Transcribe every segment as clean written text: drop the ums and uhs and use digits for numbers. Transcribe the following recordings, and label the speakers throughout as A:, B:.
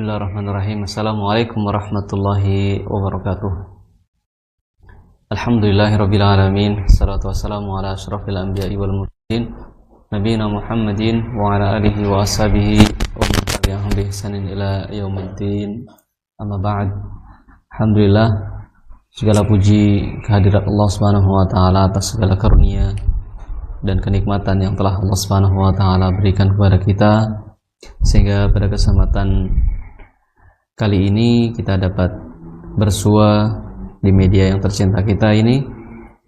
A: Bismillahirrahmanirrahim. Assalamualaikum warahmatullahi wabarakatuh. Alhamdulillahirabbil alamin. Wassalatu wassalamu ala asyrafil anbiya'i wal mursalin nabiyina Muhammadin wa ala alihi wa ashabihi wa man tabi'ahum bi ihsanin ila yaumiddin. Amma ba'd. Alhamdulillah, segala puji kehadirat Allah Subhanahu wa taala atas segala karunia dan kenikmatan yang telah Allah Subhanahu wa taala berikan kepada kita, sehingga pada kesempatan kali ini kita dapat bersua di media yang tercinta kita ini,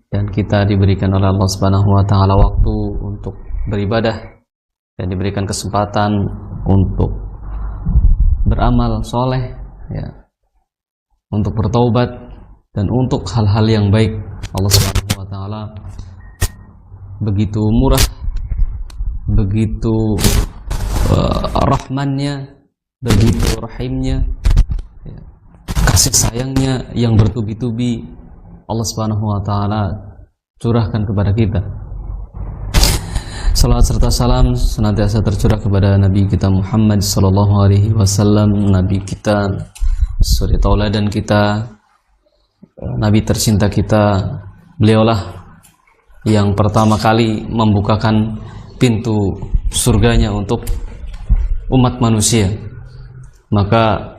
A: dan kita diberikan oleh Allah Subhanahu wa taala waktu untuk beribadah dan diberikan kesempatan untuk beramal soleh, ya, untuk bertaubat dan untuk hal-hal yang baik. Allah Subhanahu wa taala begitu murah, begitu rahmannya, begitu rahimnya, ya, kasih sayangnya yang bertubi-tubi Allah Subhanahu wa taala curahkan kepada kita. Salawat serta salam senantiasa tercurah kepada Nabi kita Muhammad sallallahu alaihi wasallam, Nabi kita, suri tauladan kita, Nabi tercinta kita. Beliaulah yang pertama kali membukakan pintu surganya untuk umat manusia. Maka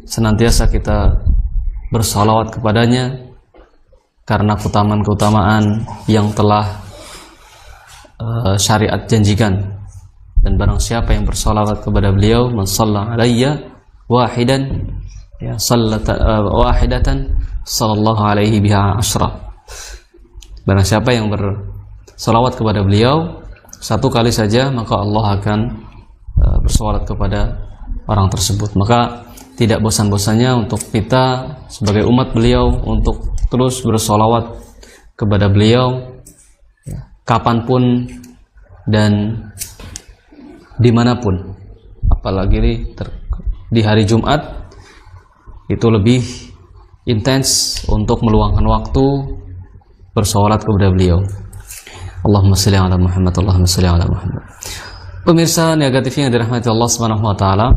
A: senantiasa kita bersalawat kepadanya karena keutamaan-keutamaan yang telah syariat janjikan. Dan barang siapa yang bersalawat kepada beliau, man shalla alayya wahidan, ya, wahidatan sallallahu alaihi biha asyra. Barang siapa yang bersalawat kepada beliau satu kali saja, maka Allah akan bersolawat kepada orang tersebut. Maka tidak bosan-bosannya untuk kita sebagai umat beliau untuk terus bersolawat kepada beliau, ya, kapanpun dan dimanapun. Apalagi di hari Jumat itu lebih intens untuk meluangkan waktu bersolawat kepada beliau. Allahumma shalli ala Muhammad, Allahumma shalli ala Muhammad. Pemirsa negatif yang dirahmati Allah Subhanahu wa taala,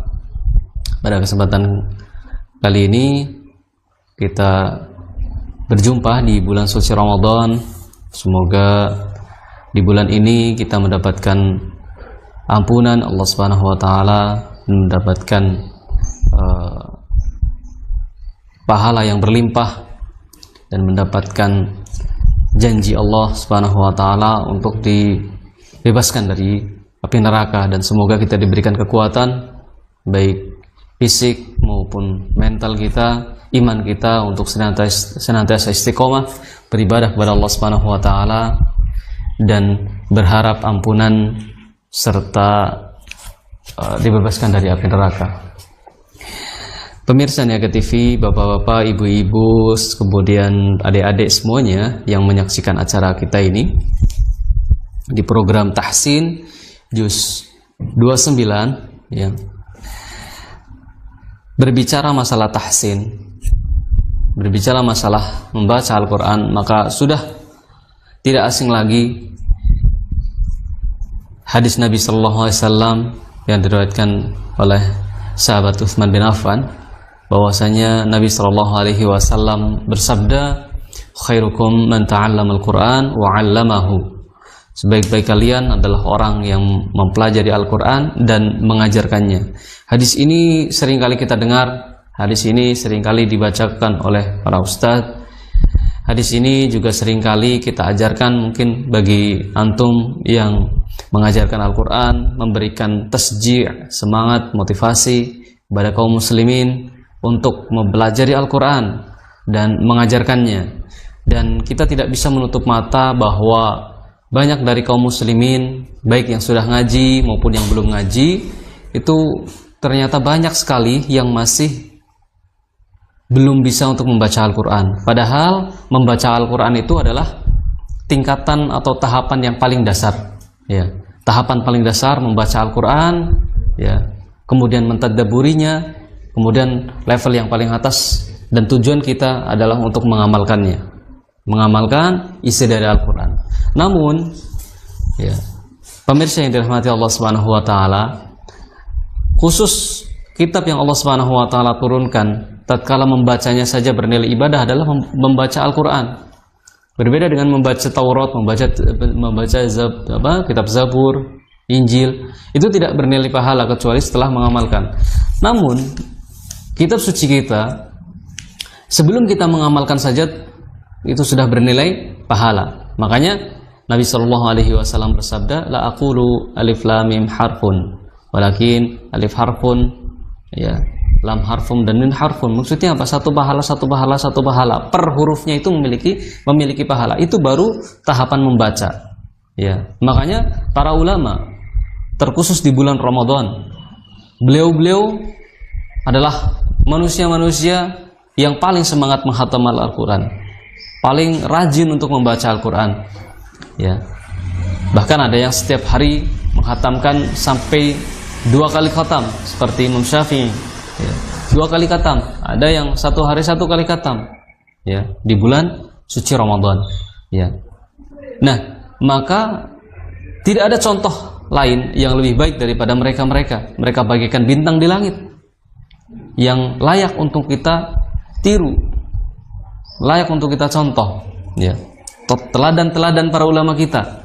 A: pada kesempatan kali ini kita berjumpa di bulan suci Ramadan. Semoga di bulan ini kita mendapatkan ampunan Allah Subhanahu wa taala, mendapatkan pahala yang berlimpah dan mendapatkan janji Allah Subhanahu wa taala untuk dibebaskan dari api neraka. Dan semoga kita diberikan kekuatan baik fisik maupun mental kita, iman kita, untuk senantiasa istiqomah beribadah kepada Allah Subhanahu wa taala dan berharap ampunan serta dibebaskan dari api neraka. Pemirsa Niaga TV, bapak-bapak, ibu-ibu, kemudian adik-adik semuanya yang menyaksikan acara kita ini di program Tahsin Juz 29, ya. Berbicara masalah tahsin, berbicara masalah membaca Al-Quran, maka sudah tidak asing lagi hadis Nabi Sallallahu Alaihi Wasallam yang diriwayatkan oleh sahabat Utsman bin Affan, bahwasanya Nabi Sallallahu Alaihi Wasallam bersabda, khairukum man ta'allama al-Quran wa 'allamahu. Sebaik-baik kalian adalah orang yang mempelajari Al-Quran dan mengajarkannya. Hadis ini seringkali kita dengar, hadis ini seringkali dibacakan oleh para ustadz, hadis ini juga seringkali kita ajarkan mungkin bagi antum yang mengajarkan Al-Quran, memberikan tasji', semangat, motivasi kepada kaum muslimin untuk mempelajari Al-Quran dan mengajarkannya. Dan kita tidak bisa menutup mata bahwa banyak dari kaum muslimin, baik yang sudah ngaji maupun yang belum ngaji, itu ternyata banyak sekali yang masih belum bisa untuk membaca Al-Quran. Padahal membaca Al-Quran itu adalah tingkatan atau tahapan yang paling dasar, ya. Tahapan paling dasar membaca Al-Quran, ya. Kemudian mentadabburinya, kemudian level yang paling atas, dan tujuan kita adalah untuk mengamalkannya, mengamalkan isi dari Al-Quran. Namun, ya, pemirsa yang dirahmati Allah Subhanahu wa taala, khusus kitab yang Allah Subhanahu wa taala turunkan tatkala membacanya saja bernilai ibadah adalah membaca Al-Qur'an. Berbeda dengan membaca Taurat, membaca kitab Zabur, Injil, itu tidak bernilai pahala kecuali setelah mengamalkan. Namun, kitab suci kita sebelum kita mengamalkan saja itu sudah bernilai pahala. Makanya Nabi Shallallahu Alaihi Wasallam bersabda, la aqulu alif lam mim harfun, walakin alif harfun, ya, lam harfun dan min harfun. Maksudnya apa? Satu pahala, satu pahala, satu pahala. Per hurufnya itu memiliki pahala. Itu baru tahapan membaca. Ya, makanya para ulama terkhusus di bulan Ramadan, beliau adalah manusia-manusia yang paling semangat menghatam Al-Quran, paling rajin untuk membaca Al-Quran. Ya, bahkan ada yang setiap hari menghatamkan sampai 2 kali khatam seperti Imam Syafi'i. Ya, 2 kali khatam. Ada yang satu hari 1 kali khatam. Ya, di bulan suci Ramadan. Ya. Nah, maka tidak ada contoh lain yang lebih baik daripada mereka. Mereka bagaikan bintang di langit yang layak untuk kita tiru, layak untuk kita contoh. Ya. Teladan-teladan para ulama kita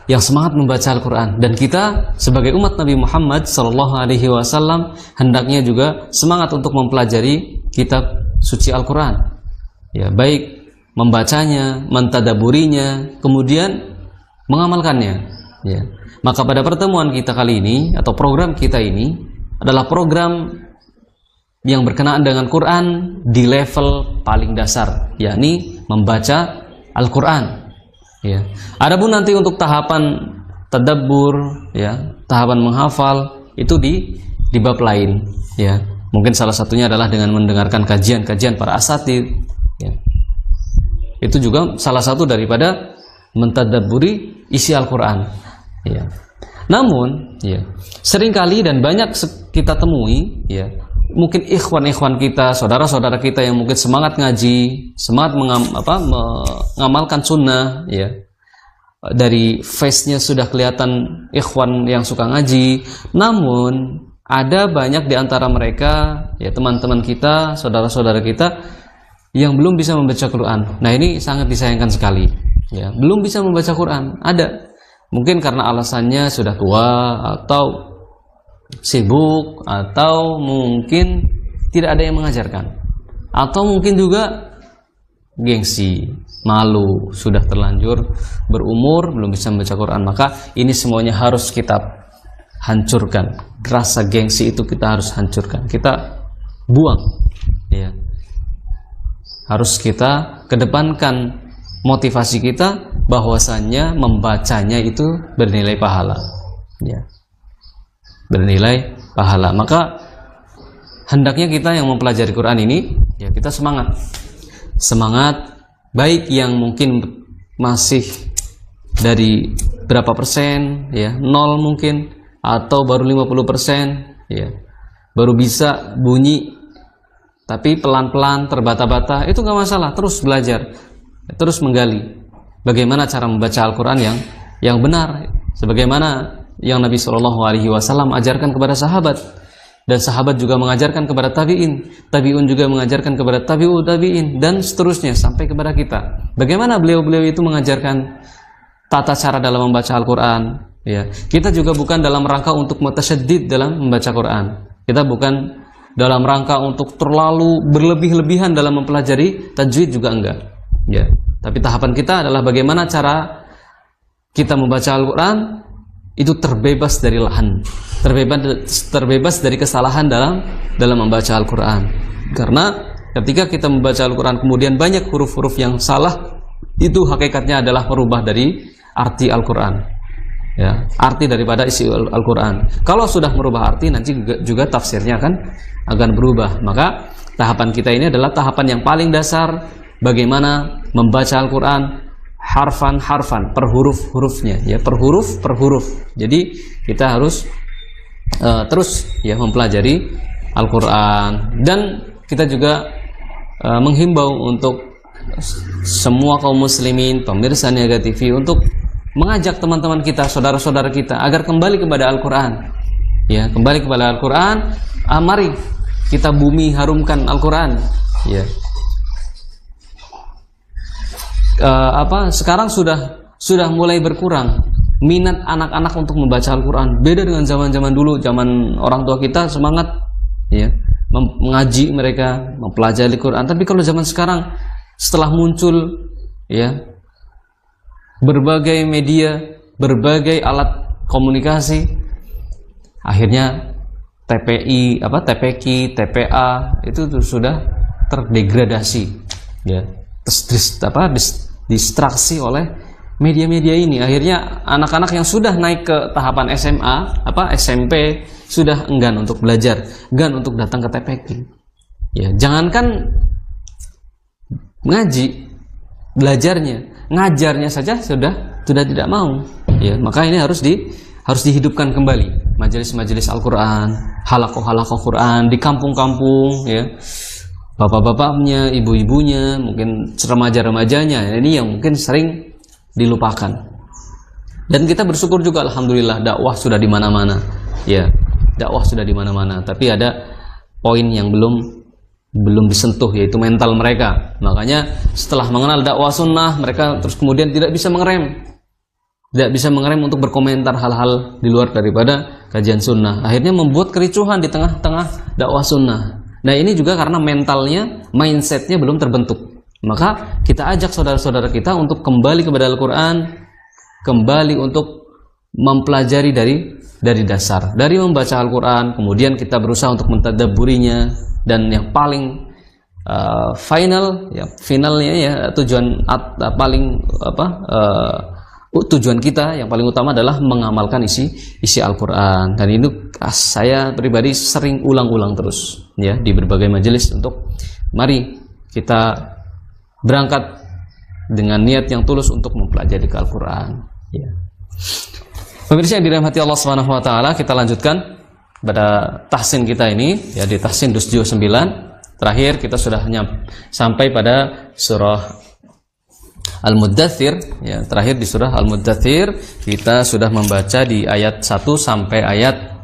A: yang semangat membaca Al-Quran, dan kita sebagai umat Nabi Muhammad Sallallahu Alaihi Wasallam hendaknya juga semangat untuk mempelajari kitab suci Al-Quran. Ya, baik membacanya, mentadaburinya, kemudian mengamalkannya. Ya. Maka pada pertemuan kita kali ini atau program kita ini adalah program yang berkenaan dengan Quran di level paling dasar, yakni membaca Al-Quran. Ya. Adapun nanti untuk tahapan tadabbur, ya, tahapan menghafal itu di bab lain. Ya. Mungkin salah satunya adalah dengan mendengarkan kajian-kajian para asatidz. Ya. Itu juga salah satu daripada mentadabburi isi Al-Quran. Ya. Namun, ya, seringkali dan banyak kita temui, ya, mungkin ikhwan-ikhwan kita, saudara-saudara kita yang mungkin semangat ngaji, semangat mengamalkan sunnah, ya, dari face-nya sudah kelihatan ikhwan yang suka ngaji. Namun ada banyak di antara mereka, ya, teman-teman kita, saudara-saudara kita yang belum bisa membaca Quran. Nah, ini sangat disayangkan sekali. Ya, belum bisa membaca Quran. Ada mungkin karena alasannya sudah tua, atau sibuk, atau mungkin tidak ada yang mengajarkan, atau mungkin juga gengsi, malu, sudah terlanjur berumur belum bisa membaca Quran. Maka ini semuanya harus kita hancurkan. Rasa gengsi itu kita harus hancurkan, kita buang. Ya, harus kita kedepankan motivasi kita bahwasannya membacanya itu bernilai pahala. Ya, bernilai pahala. Maka hendaknya kita yang mempelajari Quran ini, ya, kita semangat baik yang mungkin masih dari berapa persen, ya, 0 mungkin, atau baru 50%, ya, baru bisa bunyi tapi pelan-pelan, terbata-bata, itu nggak masalah. Terus belajar, terus menggali bagaimana cara membaca Al-Quran yang benar, sebagaimana yang Nabi Shallallahu Alaihi Wasallam ajarkan kepada sahabat, dan sahabat juga mengajarkan kepada tabiin, tabiun juga mengajarkan kepada tabi'ut tabiin, dan seterusnya sampai kepada kita. Bagaimana beliau-beliau itu mengajarkan tata cara dalam membaca Al-Quran. Ya, kita juga bukan dalam rangka untuk mutasyaddid dalam membaca Quran. Kita bukan dalam rangka untuk terlalu berlebih-lebihan dalam mempelajari tajwid, juga enggak. Ya, tapi tahapan kita adalah bagaimana cara kita membaca Al-Quran itu terbebas dari lahan, terbebas dari kesalahan dalam membaca Al-Quran. Karena ketika kita membaca Al-Quran kemudian banyak huruf-huruf yang salah, itu hakikatnya adalah merubah dari arti Al-Quran, ya, arti daripada isi Al-Quran. Kalau sudah merubah arti, nanti juga tafsirnya akan berubah. Maka tahapan kita ini adalah tahapan yang paling dasar, bagaimana membaca Al-Quran harfan, per huruf-hurufnya, ya, per huruf. Jadi kita harus terus, ya, mempelajari Al-Quran. Dan kita juga menghimbau untuk semua kaum muslimin, pemirsa Niaga TV, untuk mengajak teman-teman kita, saudara-saudara kita agar kembali kepada Al-Quran. Ya, kembali kepada Al-Qur'an. Mari kita bumi harumkan Al-Qur'an. Ya. Sekarang sudah mulai berkurang minat anak-anak untuk membaca Al-Qur'an. Beda dengan zaman-zaman dulu, zaman orang tua kita semangat ya, mengaji mereka, mempelajari Al-Qur'an. Tapi kalau zaman sekarang setelah muncul ya berbagai media, berbagai alat komunikasi, akhirnya TPI, TPA itu sudah terdegradasi ya. Distraksi oleh media-media ini. Akhirnya anak-anak yang sudah naik ke tahapan SMA, SMP sudah enggan untuk belajar, enggan untuk datang ke TPQ. Ya, jangankan ngaji, belajarnya, ngajarnya saja sudah tidak mau. Ya, maka ini harus dihidupkan kembali. Majelis-majelis Al-Qur'an, halaqah-halaqah Qur'an di kampung-kampung ya. Bapak-bapaknya, ibu-ibunya, mungkin remaja-remajanya, ini yang mungkin sering dilupakan. Dan kita bersyukur juga, alhamdulillah, dakwah sudah di mana-mana. Ya, dakwah sudah di mana-mana. Tapi ada poin yang belum disentuh, yaitu mental mereka. Makanya setelah mengenal dakwah sunnah, mereka terus kemudian tidak bisa mengerem untuk berkomentar hal-hal di luar daripada kajian sunnah. Akhirnya membuat kericuhan di tengah-tengah dakwah sunnah. Nah, ini juga karena mentalnya, mindsetnya belum terbentuk. Maka kita ajak saudara-saudara kita untuk kembali kepada Al-Quran, kembali untuk mempelajari dari dasar, dari membaca Al-Quran, kemudian kita berusaha untuk mentadabburinya, dan yang paling finalnya ya, tujuan kita yang paling utama adalah mengamalkan isi Al-Quran. Dan itu saya pribadi sering ulang-ulang terus ya di berbagai majelis untuk mari kita berangkat dengan niat yang tulus untuk mempelajari Al-Quran ya. Pemirsa yang dirahmati Allah Subhanahu wa taala, kita lanjutkan pada tahsin kita ini ya, di tahsin Dusjo 9. Terakhir kita sudah sampai pada surah Al-Muddathir ya, terakhir di surah Al-Muddathir kita sudah membaca di ayat 1 sampai ayat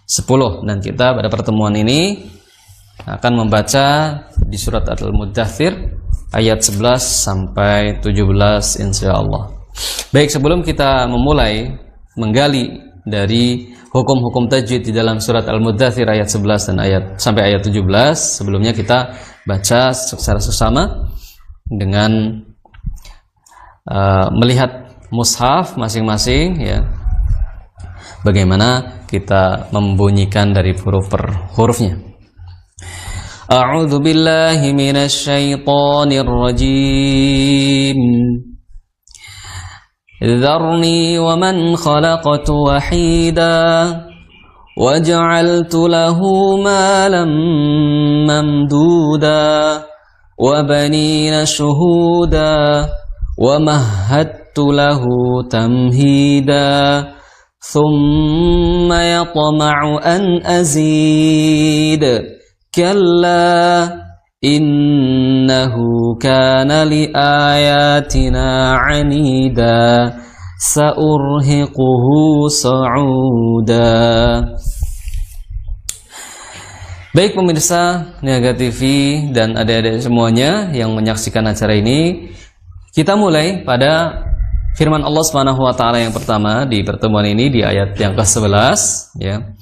A: 10, dan kita pada pertemuan ini akan membaca di surat Al-Muddathir ayat 11 sampai 17 insyaallah. Baik, sebelum kita memulai menggali dari hukum-hukum tajwid di dalam surat Al-Muddathir ayat 11 dan sampai ayat 17, sebelumnya kita baca secara sesama dengan melihat mushaf masing-masing ya, bagaimana kita membunyikan dari huruf per hurufnya. A'udzu billahi minasy syaithanir rajim. Dzarni wa man khalaqtu wahida waj'altu lahu malan mamduda wa banina shuhuda وَمَهَّدْتُ لَهُ تَمْهِيدًا ثُمَّ يَطْمَعُ أَنْ أَزِيدَ كَلَّا إِنَّهُ كَانَ لِآيَاتِنَا عَنِيدًا سَأُرْهِقُهُ صَعُودًا. Baik pemirsa Niaga TV dan adik-adik semuanya yang menyaksikan acara ini, kita mulai pada firman Allah Subhanahu wa taala yang pertama di pertemuan ini di ayat yang ke-11 ya.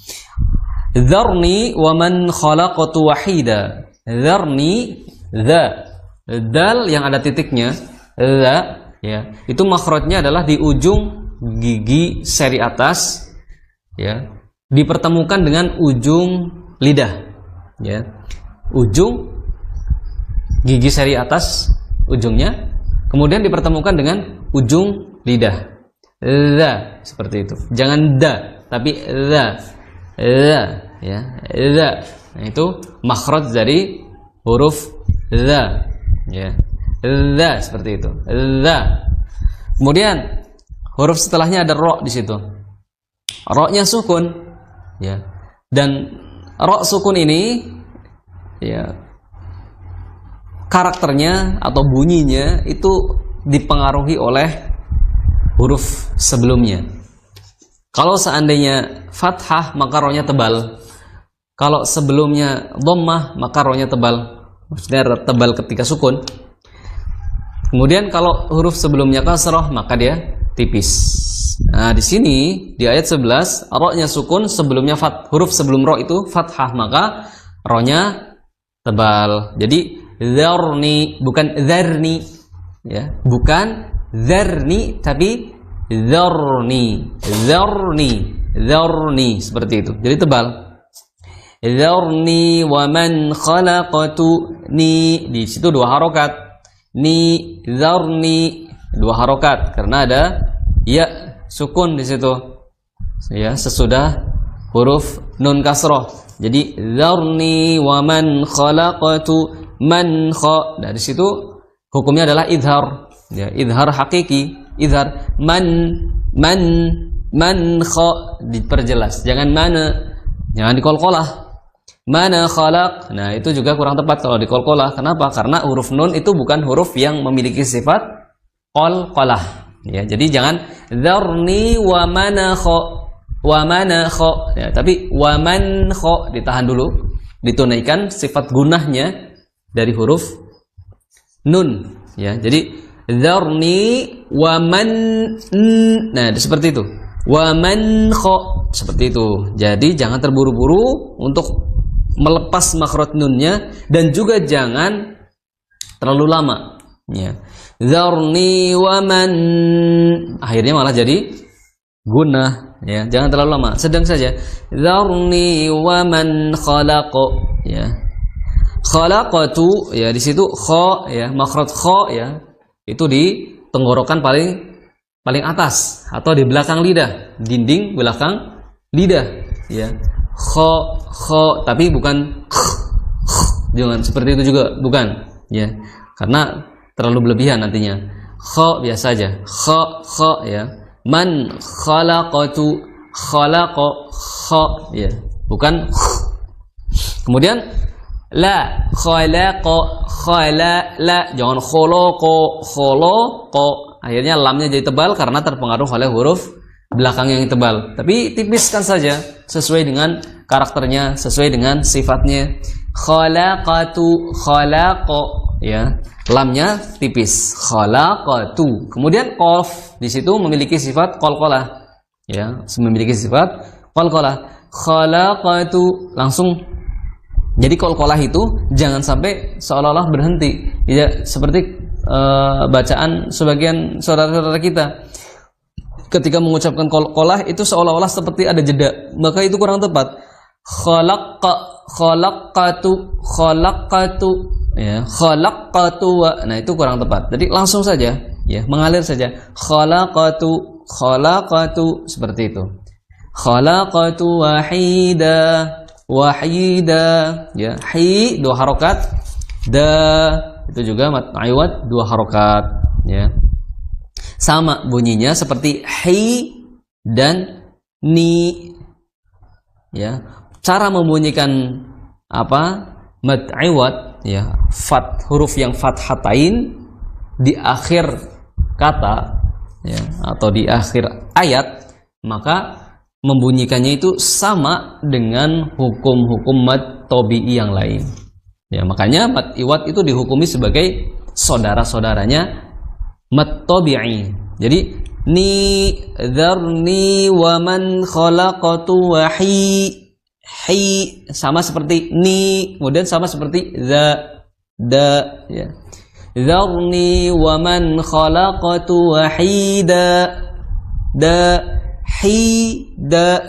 A: Dzarni wa man khalaqtu wahida. Dzarni, dal yang ada titiknya, ya. Itu makhrajnya adalah di ujung gigi seri atas ya, dipertemukan dengan ujung lidah ya. Ujung gigi seri atas ujungnya kemudian dipertemukan dengan ujung lidah. Seperti itu. Jangan da, tapi ya. Nah, itu makhraj dari huruf ya. Seperti itu. Kemudian huruf setelahnya ada ro di situ. Ro-nya sukun ya. Dan ro sukun ini ya, karakternya atau bunyinya itu dipengaruhi oleh huruf sebelumnya. Kalau seandainya fathah maka rohnya tebal. Kalau sebelumnya dhammah maka rohnya tebal. Maksudnya tebal ketika sukun. Kemudian kalau huruf sebelumnya kasrah maka dia tipis. Nah, di sini di ayat 11 rohnya sukun, sebelumnya huruf sebelum roh itu fathah maka rohnya tebal. Jadi dzarni bukan dzarni ya, bukan dzarni tapi dzarni. Dzarni seperti itu. Jadi tebal. Dzarni wa man khalaqtu ni, di situ dua harokat. Ni dzarni dua harokat karena ada ya sukun di situ. Ya, sesudah huruf nun kasroh. Jadi dzarni wa man khalaqtu man kha. Dari situ hukumnya adalah idhar. Ya, idhar hakiki, idhar man kha diperjelas. Jangan mana, jangan dikolkolah. Mana khalaq. Nah, itu juga kurang tepat kalau dikolkolah. Kenapa? Karena huruf nun itu bukan huruf yang memiliki sifat qalqalah. Ya, jadi jangan dzarni wa mana kha. Ya, tapi wa man kha ditahan dulu, ditunaikan sifat gunahnya dari huruf nun. Ya, jadi dzarni wa man, nah seperti itu. Wa man kha seperti itu. Jadi jangan terburu-buru untuk melepas makhraj nunnya dan juga jangan terlalu lama. Ya. Dzarni wa man, akhirnya malah jadi gunah. Ya, jangan terlalu lama, sedang saja. Dzarni wa man khalaq. Ya. Khalaqatu, ya di situ kha ya, makhraj kha ya. Itu di tenggorokan paling atas atau di belakang lidah, dinding belakang lidah ya. Kha tapi bukan jangan seperti itu juga, bukan ya, karena terlalu berlebihan nantinya. Kha biasa aja, kha ya. Man khalaqatu khalaqa kha ya, bukan. Kemudian la khalaqa khala la, jangan khalaqa. Akhirnya lamnya jadi tebal karena terpengaruh oleh huruf belakang yang tebal. Tapi tipiskan saja sesuai dengan karakternya, sesuai dengan sifatnya. Khalaqatu khalaqa ya, lamnya tipis. Khalaqatu. Kemudian qaf di situ memiliki sifat qalqalah ya, memiliki sifat qalqalah. Khalaqatu langsung jadi qalqalah itu jangan sampai seolah-olah berhenti. Ya, seperti bacaan sebagian saudara-saudara kita ketika mengucapkan qalqalah itu seolah-olah seperti ada jeda, maka itu kurang tepat. Khalaqatu ya, khalaqatu wa, nah itu kurang tepat. Jadi langsung saja ya, mengalir saja. Khalaqatu seperti itu. Khalaqatu wahida ya, hi dua harokat, da itu juga mat iwad dua harokat ya, sama bunyinya seperti hi dan ni ya. Cara membunyikan apa mat iwad ya, huruf yang fathatain di akhir kata ya, atau di akhir ayat, maka membunyikannya itu sama dengan hukum-hukum mad tabi'i yang lain. Ya, makanya mad iwad itu dihukumi sebagai saudara-saudaranya mad tabi'i. Jadi ni dzarni wa man khalaqtu wa hi sama seperti ni, kemudian sama seperti da ya. Dzarni wa man khalaqtu wahida, da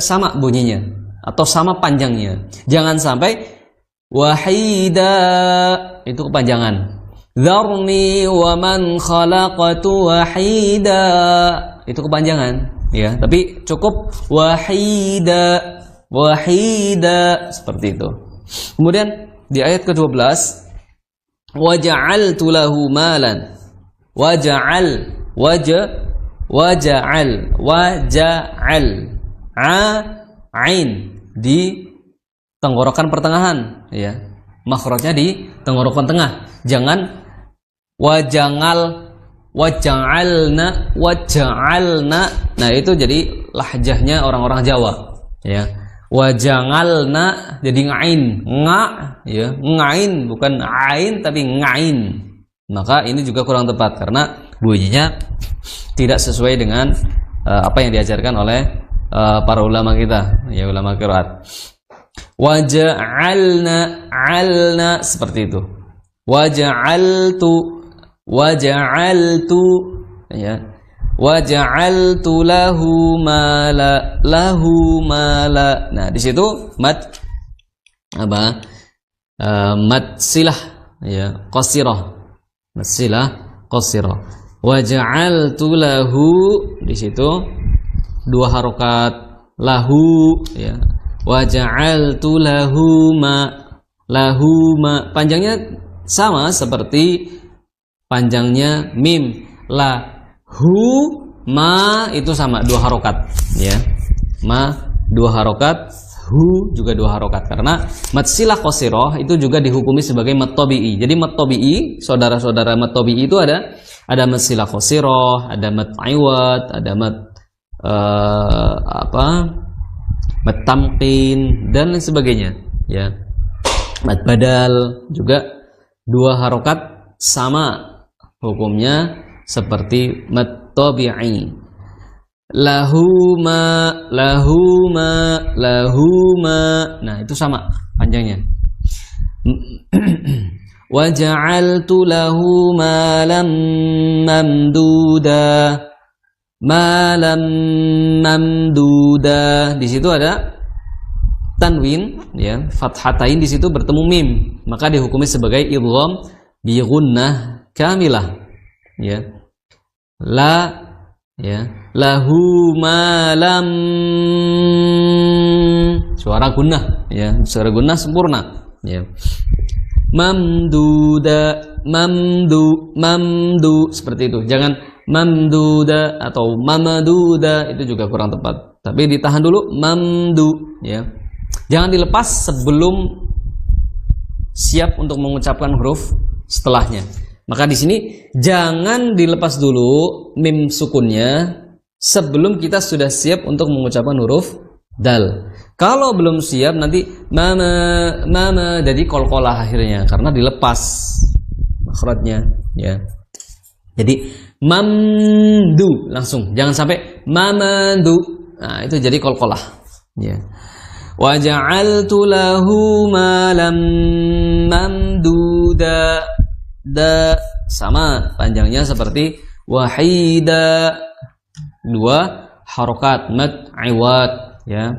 A: sama bunyinya atau sama panjangnya. Jangan sampai wahida itu kepanjangan. Dzarni wa man khalaqtu wahida itu kepanjangan ya, tapi cukup wahida seperti itu. Kemudian di ayat ke-12 waja'altu lahu malan, waja'al ain di tenggorokan pertengahan ya, makhrajnya di tenggorokan tengah. Jangan waja'alna. Nah itu jadi lahjahnya orang-orang Jawa, ya. Wajangalna jadi ngain, ya, ngain bukan ain tapi ngain. Maka ini juga kurang tepat karena bunyinya tidak sesuai dengan apa yang diajarkan oleh para ulama kita, ya, ulama qiraat. Waja'alna, alna seperti itu. Waja'altu, ya. Waja'altu lahu mala, Nah, di situ mad apa? Mad silah, ya, qasirah. Mad silah qasirah. Waja'altu lahu, di situ dua harokat, lahu, ya. Waja'altu lahu ma, panjangnya sama seperti panjangnya mim. Ma itu sama, dua harokat, ya. Ma dua harokat, hu juga dua harokat, karena mad silah qasirah itu juga dihukumi sebagai mad tabi'i. Jadi mad tabi'i, saudara-saudara mad tabi'i itu ada mad silah qasirah, ada mad iwad, ada mad mad tamkin dan lain sebagainya, ya. Mad badal juga dua harokat sama hukumnya seperti mad tabi'i. Lahuma. Nah, itu sama panjangnya. Wa ja'altu lahu malam mamduda. Di situ ada tanwin, ya, fathatain di situ bertemu mim, maka dihukumi sebagai idgham bi gunnah kamilah, ya. Ya, lahu malam, suara gunnah, ya, suara gunnah sempurna, ya. Mamduda, mamdu seperti itu. Jangan mamduda atau mamduda, itu juga kurang tepat. Tapi ditahan dulu mamdu, ya. Jangan dilepas sebelum siap untuk mengucapkan huruf setelahnya. Maka di sini jangan dilepas dulu mim sukunnya sebelum kita sudah siap untuk mengucapkan huruf dal. Kalau belum siap nanti mama jadi qalqalah akhirnya karena dilepas makhrajnya, ya. Jadi mamdu langsung, jangan sampai mamandu. Nah, itu jadi qalqalah, ya. Wa ja'altu lahu malam mamduda. Sama panjangnya seperti wahida, dua harokat, mad iwad, ya.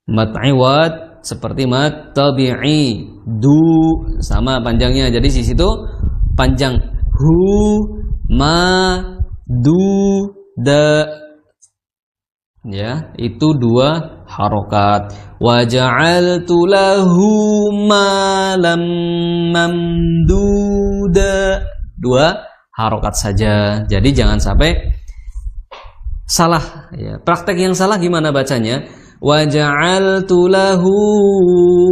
A: Mad iwad seperti mad tabi'i, sama panjangnya. Jadi di situ panjang da, ya, itu dua harokat. Wa ja'altu lahu malam mamduda, dua harokat saja. Jadi jangan sampai salah, ya. Praktek yang salah gimana bacanya? Wa ja'altu lahu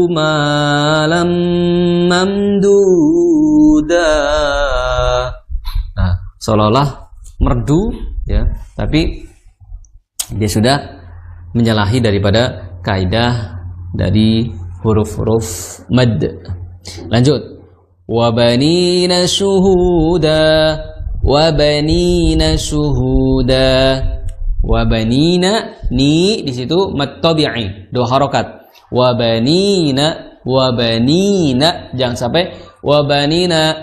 A: malam mamduda. Nah, seolah-olah merdu, ya, tapi dia sudah menyalahi daripada kaidah dari huruf-huruf mad. Lanjut. Wa banina syuhuda, wa banina, ni di situ mad tabi'i, dua harokat. Wa banina, jangan sampai wa banina,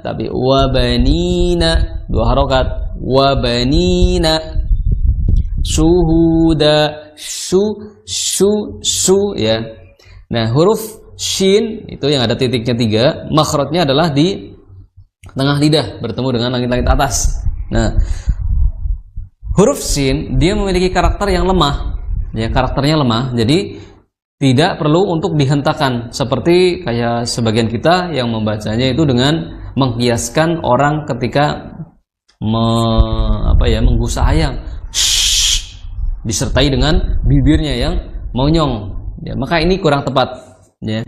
A: tapi wa banina, dua harokat. Wa banina syuhuda, ya. Nah, huruf shin itu yang ada titiknya 3, makhrajnya adalah di tengah lidah bertemu dengan langit-langit atas. Nah, huruf shin dia memiliki karakter yang lemah, ya, karakternya lemah. Jadi tidak perlu untuk dihentakkan seperti kayak sebagian kita yang membacanya itu dengan menghiaskan orang ketika menggusah ayam, disertai dengan bibirnya yang monyong, ya. Maka ini kurang tepat, ya,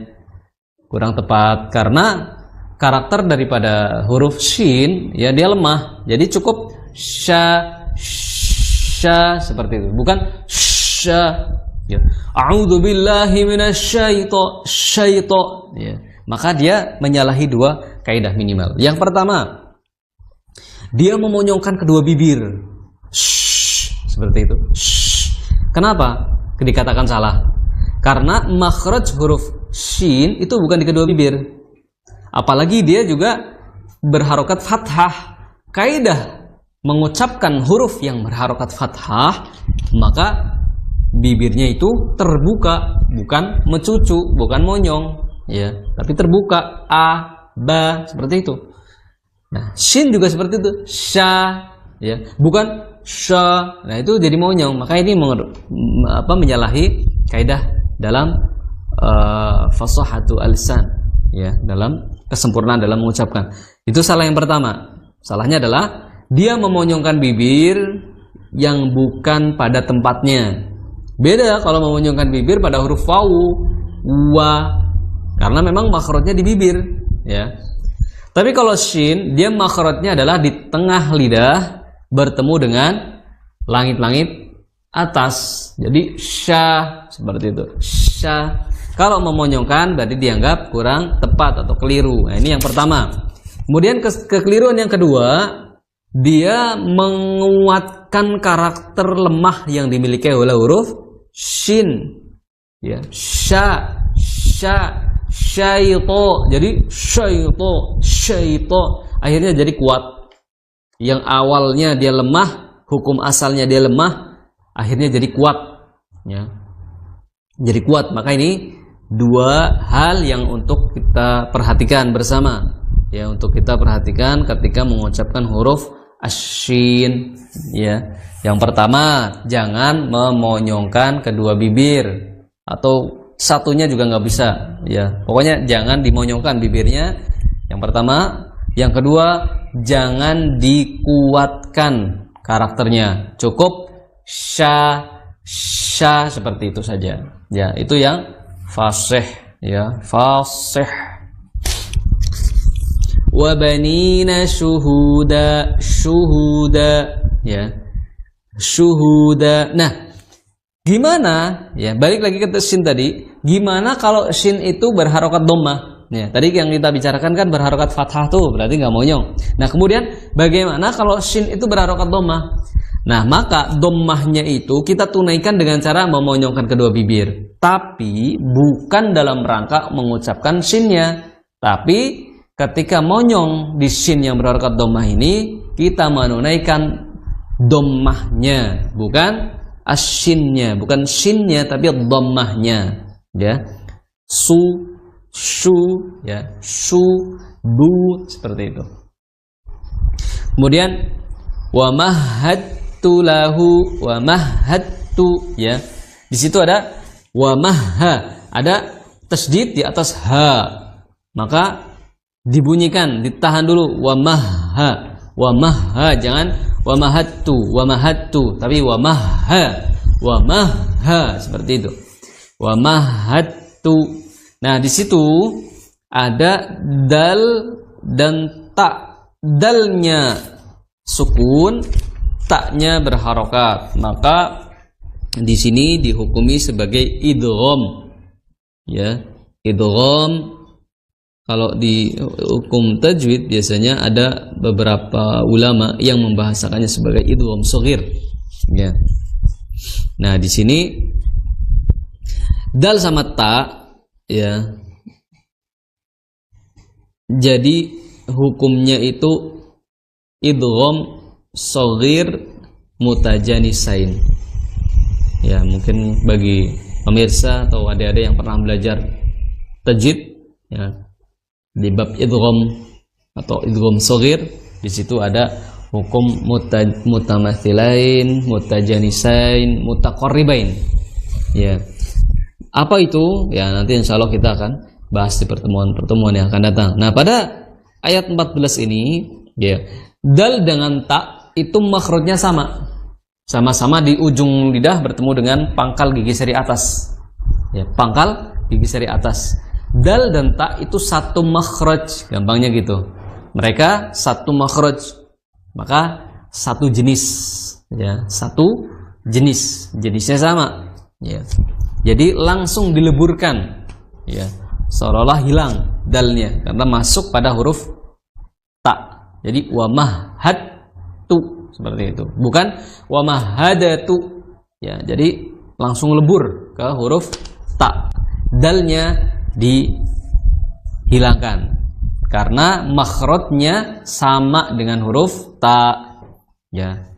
A: kurang tepat karena karakter daripada huruf shin, ya, dia lemah. Jadi cukup sya seperti itu, bukan sya. Ya. A'udzubillahi minasyaitonir. Ya. Maka dia menyalahi dua kaidah minimal. Yang pertama, dia memonyongkan kedua bibir. Seperti itu. Kenapa dikatakan salah? Karena makhraj huruf shin itu bukan di kedua bibir. Apalagi dia juga berharokat fathah. Kaidah mengucapkan huruf yang berharokat fathah, maka bibirnya itu terbuka, bukan mencucu, bukan monyong, ya, tapi terbuka. A, ba, seperti itu. Nah, shin juga seperti itu, sya, ya, bukan sya. Nah, itu jadi monyong. Maka ini menyalahi kaidah dalam fasahatu al-lisan, ya, dalam kesempurnaan dalam mengucapkan. Itu salah yang pertama. Salahnya adalah dia memonyongkan bibir yang bukan pada tempatnya. Beda kalau memonyongkan bibir pada huruf wawu, wa, karena memang makhrajnya di bibir, ya. Tapi kalau shin, dia makhrajnya adalah di tengah lidah bertemu dengan langit-langit atas. Jadi sya seperti itu. Sya. Kalau memonyongkan berarti dianggap kurang tepat atau keliru. Nah, ini yang pertama. Kemudian kekeliruan yang kedua, dia menguatkan karakter lemah yang dimiliki oleh huruf shin, ya, sya, syaito. Jadi syaito akhirnya jadi kuat. Yang awalnya dia lemah, hukum asalnya dia lemah, akhirnya jadi kuat, ya, jadi kuat. Maka ini dua hal yang untuk kita perhatikan bersama, ya, untuk kita perhatikan ketika mengucapkan huruf asyin, ya. Yang pertama, jangan memonyongkan kedua bibir, atau satunya juga nggak bisa, ya. Pokoknya jangan dimonyongkan bibirnya. Yang pertama. Yang kedua, jangan dikuatkan karakternya. Cukup sya seperti itu saja. Ya, itu yang fasih, ya, fasih. Wa banina syuhuda, ya, syuhuda. Nah, gimana, ya, balik lagi ke shin tadi, gimana kalau shin itu berharokat dhammah, ya, tadi yang kita bicarakan kan berharokat fathah tuh, berarti nggak monyong. Nah, kemudian bagaimana kalau shin itu berharokat dhammah? Nah, maka dhammahnya itu kita tunaikan dengan cara memonyongkan kedua bibir, tapi bukan dalam rangka mengucapkan shinnya, tapi ketika monyong di shin yang berharokat dhammah ini, kita menunaikan dhammahnya, bukan ashinnya, bukan shinnya, tapi dhammahnya, ya. Su, ya, bu, seperti itu. Kemudian wa mahhattu lahu, wa mahhattu, ya. Di situ ada wa mahha, ada tasydid di atas ha, maka dibunyikan, ditahan dulu, wa mahha, jangan wa mahattu, tapi wa mahha, seperti itu. Wa mahattu. Nah, di situ ada dal dan ta. Dalnya sukun, taknya berharokat. Maka di sini dihukumi sebagai idgham, ya, idgham. Kalau di hukum tajwid biasanya ada beberapa ulama yang membahasakannya sebagai idgham shaghir, ya. Nah, di sini dal sama ta, ya, jadi hukumnya itu idgham shaghir mutajanisain. Ya, mungkin bagi pemirsa atau adik-adik yang pernah belajar tajwid, ya, di bab idgham atau idgham shaghir, di situ ada hukum mutamathilain, mutajanisain, mutaqarribain. Ya. Apa itu? Ya, nanti insyaallah kita akan bahas di pertemuan yang akan datang. Nah, pada ayat 14 ini, ya, dal dengan ta itu makhrajnya sama. Sama-sama di ujung lidah bertemu dengan pangkal gigi seri atas. Ya, pangkal gigi seri atas. Dal dan ta itu satu makhraj, gampangnya gitu. Mereka satu makhraj, maka satu jenis, ya, satu jenisnya sama, ya. Jadi langsung dileburkan, ya, seolah-olah hilang dalnya karena masuk pada huruf ta. Jadi wa mahadtu seperti itu, bukan wa mahadatu, ya. Jadi langsung lebur ke huruf ta, dalnya dihilangkan karena makhrajnya sama dengan huruf ta, ya.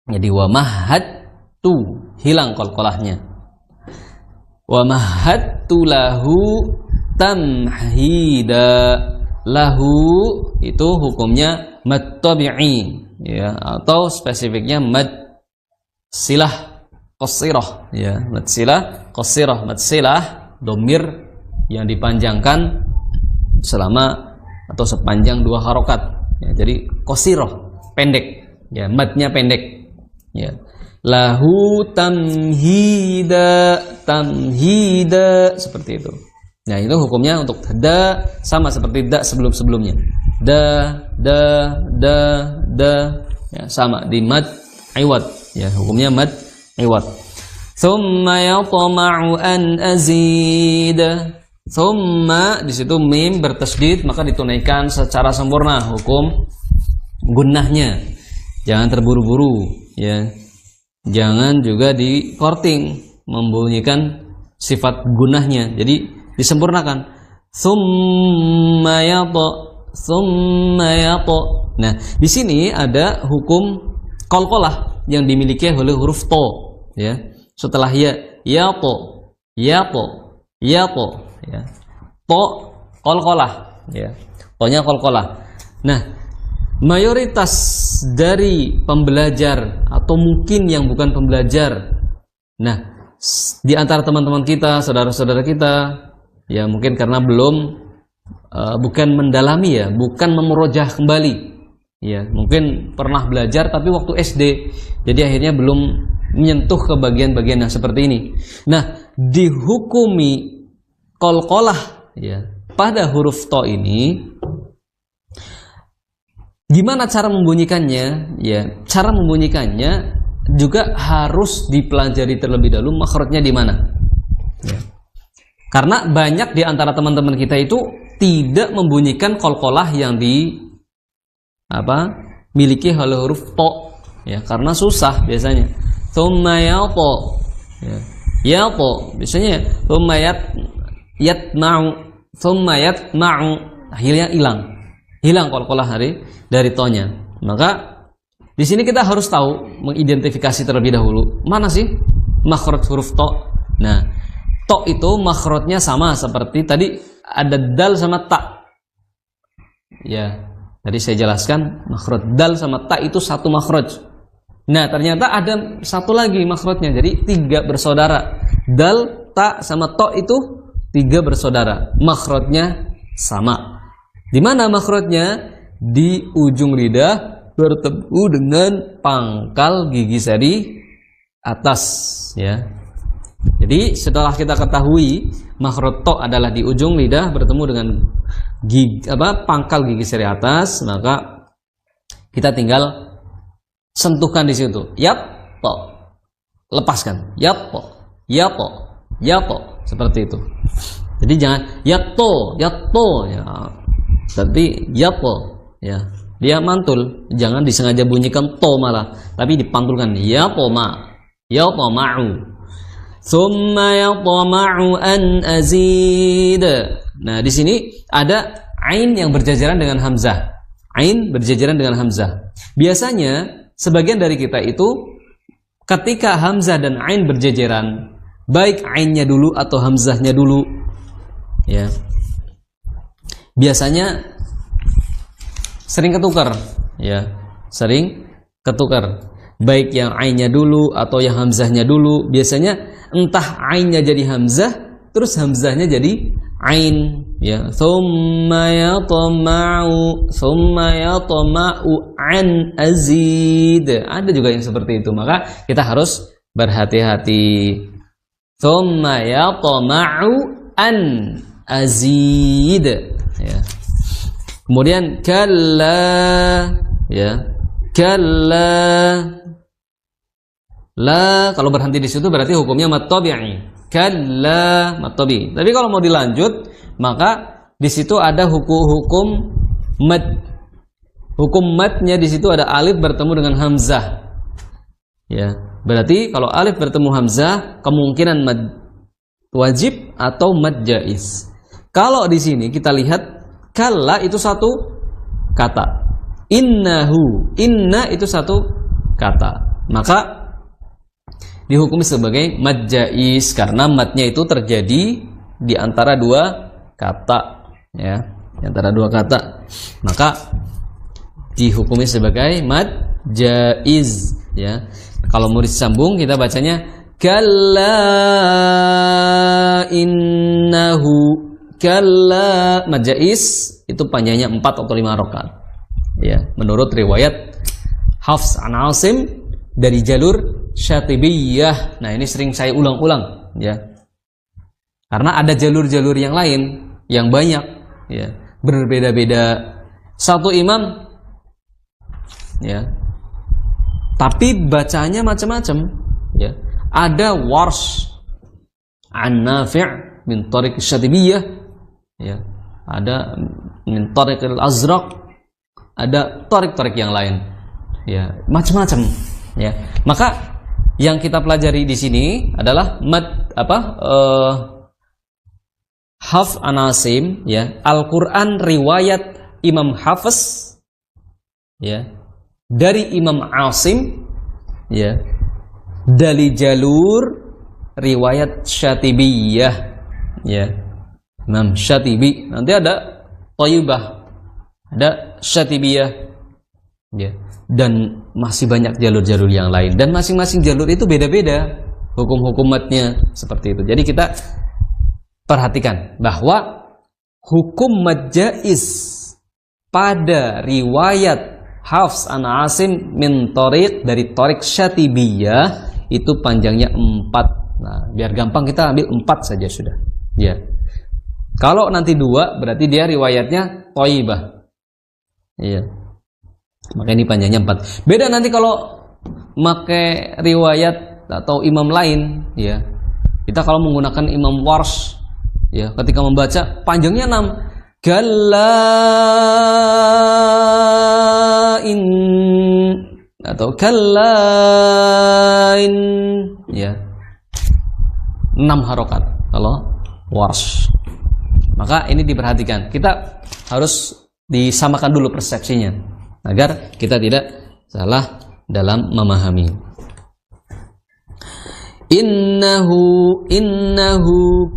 A: Jadi wa mahadtu, hilang qalqalahnya. Wa mahadtu lahu tamhida. Lahu itu hukumnya mad tabi'i, ya, atau spesifiknya mad silah qasirah, ya, mad silah qasirah. Mad silah domir yang dipanjangkan selama atau sepanjang 2 harokat, ya. Jadi qasirah pendek, ya, madnya pendek, ya. Lahu tamhida seperti itu. Nah, itu hukumnya untuk da sama seperti da sebelum-sebelumnya. Da, ya, sama di mad iwad, ya, hukumnya mad iwad. Tsumma yatma'u an azid. Tsumma di situ mim bertasydid maka ditunaikan secara sempurna hukum gunnahnya. Jangan terburu-buru, ya. Jangan juga di korting membunyikan sifat gunnahnya. Jadi disempurnakan. Tsumma yato. Nah, di sini ada hukum qalqalah yang dimiliki oleh huruf to, ya. Setelah yato, ya. To qalqalah, ya. To-nya qalqalah. Nah, mayoritas dari pembelajar atau mungkin yang bukan pembelajar, nah, di antara teman-teman kita, saudara-saudara kita, ya, mungkin karena bukan mendalami, ya, bukan memurojah kembali, ya, mungkin pernah belajar tapi waktu SD, jadi akhirnya belum menyentuh ke bagian-bagian yang seperti ini. Nah, dihukumi qalqalah, ya, pada huruf to ini. Gimana cara membunyikannya? Ya, cara membunyikannya juga harus dipelajari terlebih dahulu makhrajnya di mana. Ya. Karena banyak di antara teman-teman kita itu tidak membunyikan qalqalah yang miliki oleh huruf to, ya, karena susah biasanya. Tsumma yato, ya. Yato biasanya tsumma yatma'u, tsumma yatma'u, akhirnya hilang qalqalah dari to-nya. Maka di sini kita harus tahu, mengidentifikasi terlebih dahulu mana sih makhraj huruf to. Nah, to itu makhrajnya sama seperti tadi, ada dal sama ta. Ya, tadi saya jelaskan makhraj dal sama ta itu satu makhraj. Nah, ternyata ada satu lagi makhrajnya, jadi 3 bersaudara. Dal, ta sama to itu 3 bersaudara. Makhrajnya sama. Di mana makhrajnya? Di ujung lidah bertemu dengan pangkal gigi seri atas, ya. Jadi setelah kita ketahui makhraj to adalah di ujung lidah bertemu dengan pangkal gigi seri atas, maka kita tinggal sentuhkan di situ. Yap, to. Lepaskan. Yap, to. Seperti itu. Jadi jangan yato, ya. Tapi yato, ya, dia mantul, jangan disengaja bunyikan to malah, tapi dipantulkan yatma'u. Tsumma yatma'u an azid. Nah, di sini ada ain yang berjajaran dengan hamzah. Ain berjajaran dengan hamzah. Biasanya sebagian dari kita itu ketika hamzah dan ain berjajaran, baik ainnya dulu atau hamzahnya dulu, ya, biasanya sering ketukar, ya, baik yang ainnya dulu atau yang hamzahnya dulu. Biasanya entah ainnya jadi hamzah terus hamzahnya jadi ain, ya. Tsumma yatma'u an azid. Ada juga yang seperti itu, maka kita harus berhati-hati. Tsumma yatma'u an azid, ya. Kemudian kalla, ya, Kalla. La kalau berhenti di situ berarti hukumnya mad tabi'i. Kalla mad tabi'i. Tapi kalau mau dilanjut, maka di situ ada hukum mad. Hukum madnya di situ ada alif bertemu dengan hamzah. Ya, berarti kalau alif bertemu hamzah kemungkinan mad wajib atau mad jaiz. Kalau di sini kita lihat kalla itu satu kata. Innahu, inna itu satu kata. Maka dihukumi sebagai mad jaiz karena madnya itu terjadi di antara dua kata, ya, di antara dua kata. Maka dihukumi sebagai mad jaiz, ya. Kalau mau disambung kita bacanya kalla innahu. Kalla mad jaiz itu panjangnya 4 atau 5 rakaat. Ya, menurut riwayat Hafs an Asim dari jalur Syatibiyah. Nah, ini sering saya ulang-ulang, ya. Karena ada jalur-jalur yang lain yang banyak, ya, berbeda-beda. Satu imam, ya, tapi bacanya macam-macam, ya. Ada Warsh an Nafi' min Tariq Syatibiyah, ya. Ada min Tariq al-Azraq, ada tarik-tarik yang lain, ya, macam-macam, ya. Maka yang kita pelajari di sini adalah mad Hafs an Asim, ya, Al-Qur'an riwayat Imam Hafiz, ya, dari Imam Asim, ya, dari jalur riwayat Syatibiyah, ya, Imam Syatibi. Nanti ada Thayyibah, ada Syatibiyah, ya, dan masih banyak jalur-jalur yang lain, dan masing-masing jalur itu beda-beda hukum-hukumatnya seperti itu. Jadi kita perhatikan bahwa hukum mad jaiz pada riwayat Hafs an Asim min Tariq dari Tariq Syatibiyah itu panjangnya 4. Nah, biar gampang kita ambil 4 saja sudah, ya. Kalau nanti 2 berarti dia riwayatnya Thayyibah. Iya. Maka ini panjangnya 4. Beda nanti kalau pakai riwayat atau imam lain, ya. Kita kalau menggunakan Imam Warsh, ya, ketika membaca panjangnya 6. Kallain atau kallain, ya. 6 harokat kalau Warsh. Maka ini diperhatikan. Kita harus disamakan dulu persepsinya agar kita tidak salah dalam memahami. Innahu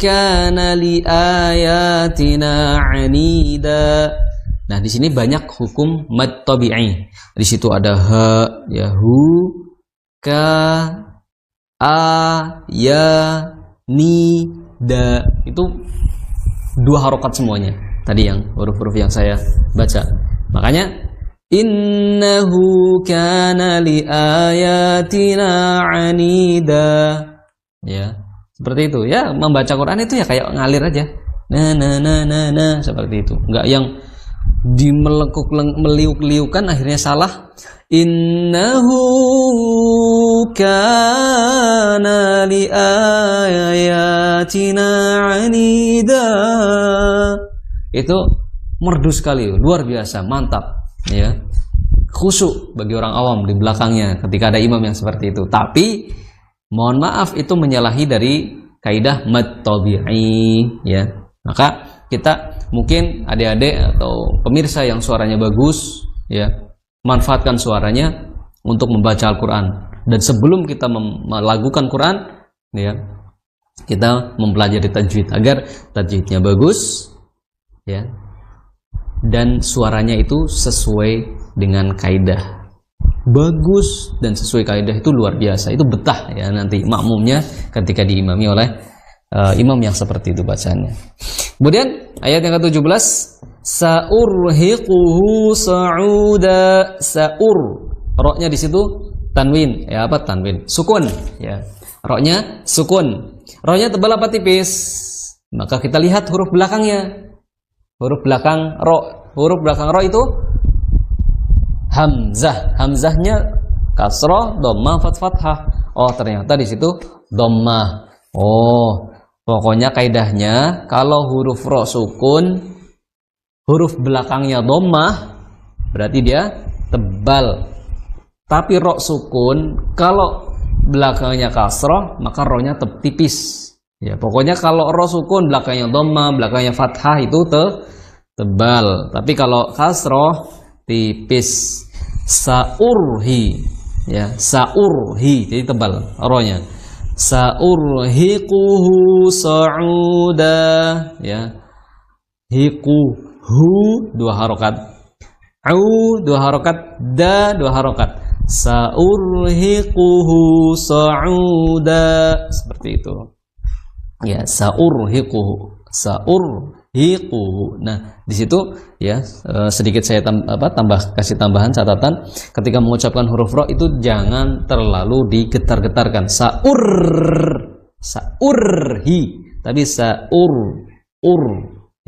A: kana li ayatina anida. Nah, di sini banyak hukum mad tabi'i. Di situ ada ha, ya, hu, ka, a, ya, ni, da. Itu 2 harokat semuanya. Tadi yang huruf-huruf yang saya baca. Makanya innahu kana li ayatina anida. Ya, seperti itu. Ya, membaca Quran itu ya kayak ngalir aja. Nah, seperti itu. Enggak yang meliuk-liukan akhirnya salah. Innahu kana li ayatina anida. Itu merdu sekali, luar biasa, mantap, ya. Khusyuk bagi orang awam di belakangnya ketika ada imam yang seperti itu. Tapi mohon maaf itu menyalahi dari kaidah mad tabi'i, ya. Maka kita mungkin adik-adik atau pemirsa yang suaranya bagus, ya, manfaatkan suaranya untuk membaca Al-Quran. Dan sebelum kita melakukan Quran, ya, kita mempelajari tajwid agar tajwidnya bagus, ya, dan suaranya itu sesuai dengan kaidah. Bagus dan sesuai kaidah itu luar biasa. Itu betah, ya, nanti makmumnya ketika diimami oleh imam yang seperti itu bacaannya. Kemudian ayat yang ke-17, sa'urhiquhu sa'uda. Sa'ur, roknya di situ tanwin, ya, apa tanwin? Sukun, ya. Roknya sukun. Roknya tebal apa tipis? Maka kita lihat huruf belakangnya. Huruf belakang ro itu hamzah. Hamzahnya kasroh, dhammah, fathah. Oh, ternyata di situ dhammah. Oh, pokoknya kaidahnya kalau huruf ro sukun, huruf belakangnya dhammah, berarti dia tebal. Tapi ro sukun, kalau belakangnya kasroh, maka ro-nya tipis. Ya, pokoknya kalau ro sukun belakangnya dhammah, belakangnya fathah itu tebal. Tapi kalau kasroh tipis. Saurhi, ya, saurhi jadi tebal ro-nya. Saurhiquhu sa'uda, ya. Hiquhu 2 harokat, au 2 harokat, da 2 harokat. Saurhiquhu sa'uda, seperti itu. Ya, saurhiquhu, saurhiquhu. Nah, di situ ya sedikit saya kasih tambahan catatan, ketika mengucapkan huruf ro itu jangan terlalu digetar-getarkan. Saurhi, tapi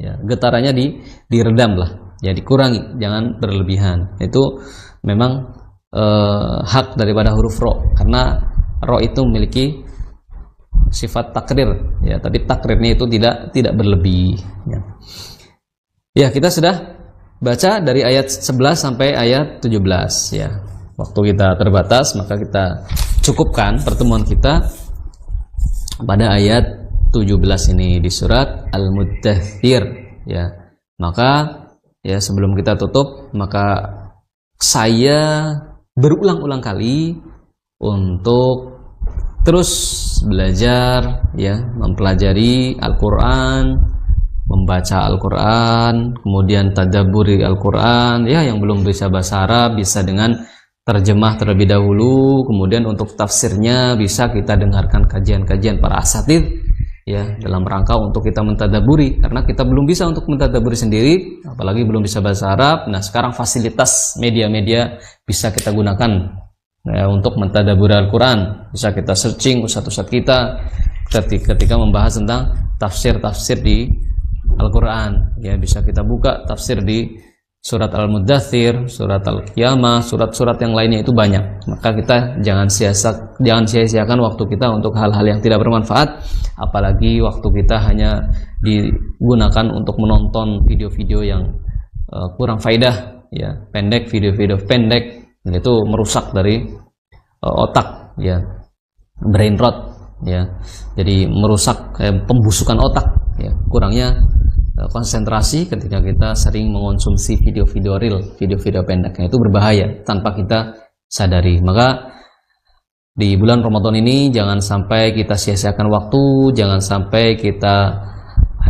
A: ya, getarannya diredam lah, ya, dikurangi, jangan berlebihan. Itu memang hak daripada huruf ro, karena ro itu memiliki sifat takrir, ya, tapi takrirnya itu tidak berlebih, ya. Ya, kita sudah baca dari ayat 11 sampai ayat 17, ya. Waktu kita terbatas, maka kita cukupkan pertemuan kita pada ayat 17 ini di surat Al-Muddathir, ya. Maka ya sebelum kita tutup, maka saya berulang-ulang kali untuk terus belajar, ya, mempelajari Al-Quran, membaca Al-Quran, kemudian tadabburi Al-Quran, ya, yang belum bisa bahasa Arab bisa dengan terjemah terlebih dahulu, kemudian untuk tafsirnya bisa kita dengarkan kajian-kajian para asatidz, ya, dalam rangka untuk kita mentadabburi, karena kita belum bisa untuk mentadabburi sendiri, apalagi belum bisa bahasa Arab. Nah, sekarang fasilitas media-media bisa kita gunakan, ya, untuk mentadabburi Al-Quran. Bisa kita searching ustadz-ustadz kita ketika membahas tentang tafsir-tafsir di Al-Quran, ya, bisa kita buka tafsir di surat Al-Muddathir, surat Al-Qiyamah, surat-surat yang lainnya itu banyak. Maka kita jangan sia-siakan waktu kita untuk hal-hal yang tidak bermanfaat, apalagi waktu kita hanya digunakan untuk menonton video-video yang kurang faedah, ya, pendek, video-video pendek, dan itu merusak dari otak, ya, brain rot, ya, jadi merusak pembusukan otak, ya, kurangnya konsentrasi ketika kita sering mengonsumsi video-video real, video-video pendeknya itu berbahaya tanpa kita sadari. Maka di bulan Ramadan ini jangan sampai kita sia-siakan waktu, jangan sampai kita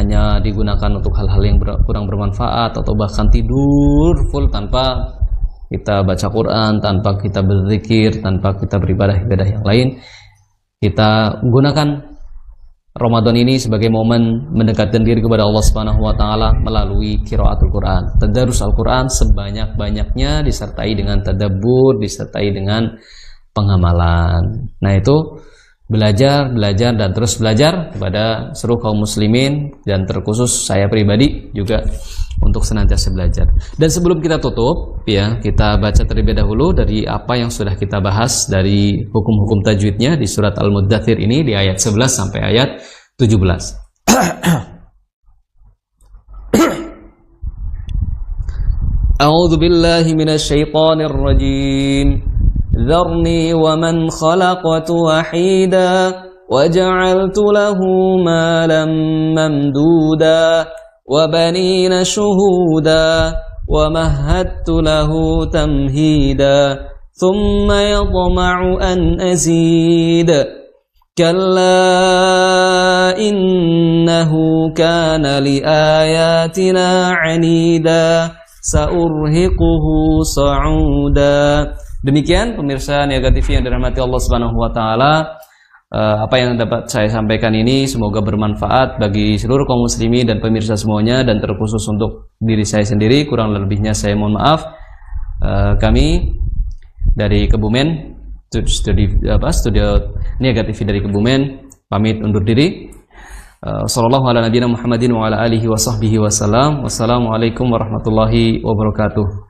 A: hanya digunakan untuk hal-hal yang kurang bermanfaat, atau bahkan tidur full tanpa kita baca Quran, tanpa kita berzikir, tanpa kita beribadah-ibadah yang lain. Kita gunakan Ramadan ini sebagai momen mendekatkan diri kepada Allah Subhanahu wa taala melalui qiraatul Quran. Tadarus Al-Quran sebanyak-banyaknya disertai dengan tadabbur, disertai dengan pengamalan. Nah, itu belajar dan terus belajar kepada seluruh kaum muslimin, dan terkhusus saya pribadi juga untuk senantiasa belajar. Dan sebelum kita tutup, ya, kita baca terlebih dahulu dari apa yang sudah kita bahas dari hukum-hukum tajwidnya di surat Al-Muddathir ini di ayat 11 sampai ayat 17. A'udzu billahi minasy syaithanir rajim. Dzarni wa man khalaqtu wahida wa ja'altu lahu malan mamduda وبنين شهودا ومهدت له تمهيدا ثم يطمع أن أزيد كلا إنه كان لآياتنا عنيدا سأرهقه صعودا. Demikian pemirsa Niaga TV yang dirahmati Allah Subhanahu wa taala. Apa yang dapat saya sampaikan ini semoga bermanfaat bagi seluruh kaum muslimin dan pemirsa semuanya, dan terkhusus untuk diri saya sendiri. Kurang lebihnya saya mohon maaf. Kami dari Kebumen, studio Niaga TV dari Kebumen, pamit undur diri. Sallallahu ala nabiyina Muhammadin wa ala alihi wa sahbihi wasallam. Wassalamualaikum warahmatullahi wabarakatuh.